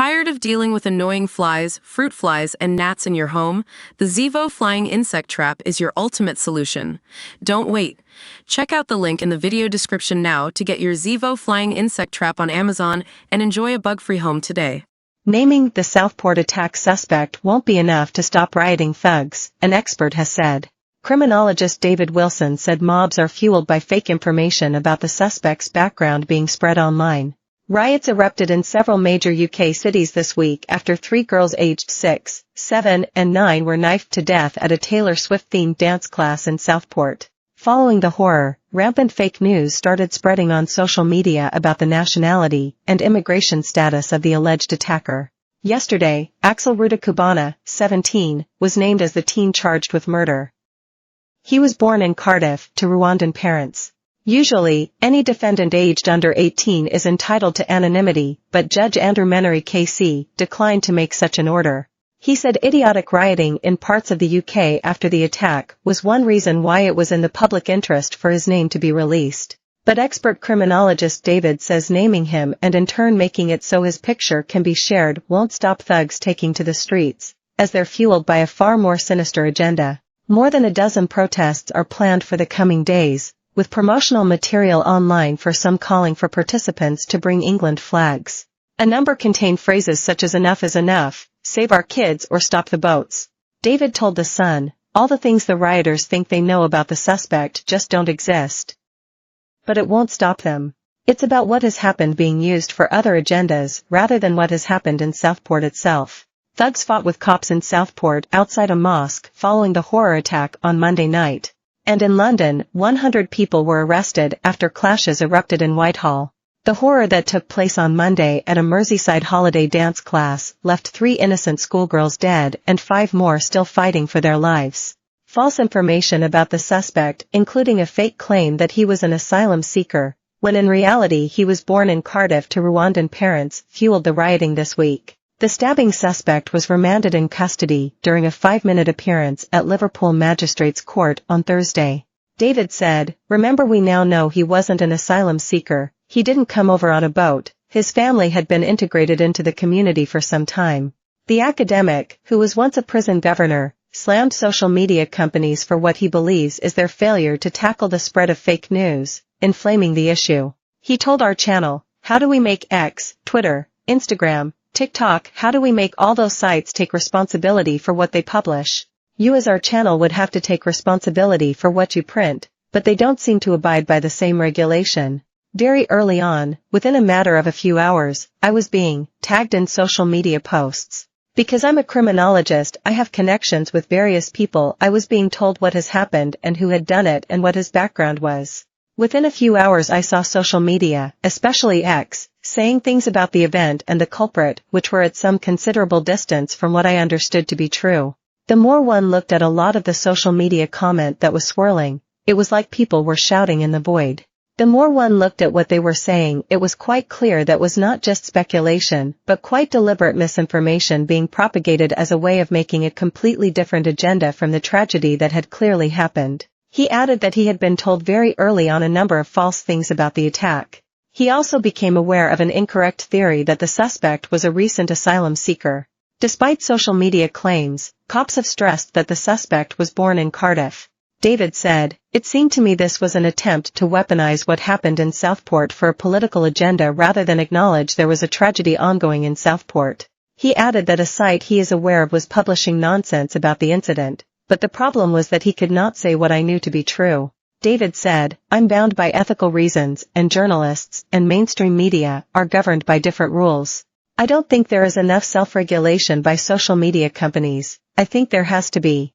Tired of dealing with annoying flies, fruit flies, and gnats in your home? The Zevo Flying Insect Trap is your ultimate solution. Don't wait. Check out the link in the video description now to get your Zevo Flying Insect Trap on Amazon and enjoy a bug-free home today. Naming the Southport attack suspect won't be enough to stop rioting thugs, an expert has said. Criminologist David Wilson said mobs are fueled by fake information about the suspect's background being spread online. Riots erupted in several major UK cities this week after 3 girls aged 6, 7, and 9 were knifed to death at a Taylor Swift-themed dance class in Southport. Following the horror, rampant fake news started spreading on social media about the nationality and immigration status of the alleged attacker. Yesterday, Axel Rudakubana, 17, was named as the teen charged with murder. He was born in Cardiff to Rwandan parents. Usually, any defendant aged under 18 is entitled to anonymity, but Judge Andrew Menery KC declined to make such an order. He said idiotic rioting in parts of the UK after the attack was one reason why it was in the public interest for his name to be released. But expert criminologist David says naming him and in turn making it so his picture can be shared won't stop thugs taking to the streets, as they're fueled by a far more sinister agenda. More than a dozen protests are planned for the coming days, with promotional material online for some calling for participants to bring England flags. A number contain phrases such as "enough is enough," "save our kids" or "stop the boats." David told The Sun, "All the things the rioters think they know about the suspect just don't exist. But it won't stop them. It's about what has happened being used for other agendas rather than what has happened in Southport itself." Thugs fought with cops in Southport outside a mosque following the horror attack on Monday night. And in London, 100 people were arrested after clashes erupted in Whitehall. The horror that took place on Monday at a Merseyside holiday dance class left 3 innocent schoolgirls dead and 5 more still fighting for their lives. False information about the suspect, including a fake claim that he was an asylum seeker, when in reality he was born in Cardiff to Rwandan parents, fueled the rioting this week. The stabbing suspect was remanded in custody during a 5-minute appearance at Liverpool Magistrates Court on Thursday. David said, "Remember, we now know he wasn't an asylum seeker. He didn't come over on a boat. His family had been integrated into the community for some time." The academic, who was once a prison governor, slammed social media companies for what he believes is their failure to tackle the spread of fake news, inflaming the issue. He told our channel, "How do we make X, Twitter, Instagram, TikTok, how do we make all those sites take responsibility for what they publish? You as our channel would have to take responsibility for what you print, but they don't seem to abide by the same regulation." Very early on, within a matter of a few hours, I was being tagged in social media posts. Because I'm a criminologist, I have connections with various people. I was being told what has happened and who had done it and what his background was. Within a few hours I saw social media, especially X, saying things about the event and the culprit which were at some considerable distance from what I understood to be true. The more one looked at a lot of the social media comment that was swirling, it was like people were shouting in the void. The more one looked at what they were saying, it was quite clear that was not just speculation, but quite deliberate misinformation being propagated as a way of making a completely different agenda from the tragedy that had clearly happened. He added that he had been told very early on a number of false things about the attack. He also became aware of an incorrect theory that the suspect was a recent asylum seeker. Despite social media claims, cops have stressed that the suspect was born in Cardiff. David said, "It seemed to me this was an attempt to weaponize what happened in Southport for a political agenda rather than acknowledge there was a tragedy ongoing in Southport." He added that a site he is aware of was publishing nonsense about the incident, but the problem was that he could not say what I knew to be true. David said, "I'm bound by ethical reasons, and journalists and mainstream media are governed by different rules. I don't think there is enough self-regulation by social media companies. I think there has to be."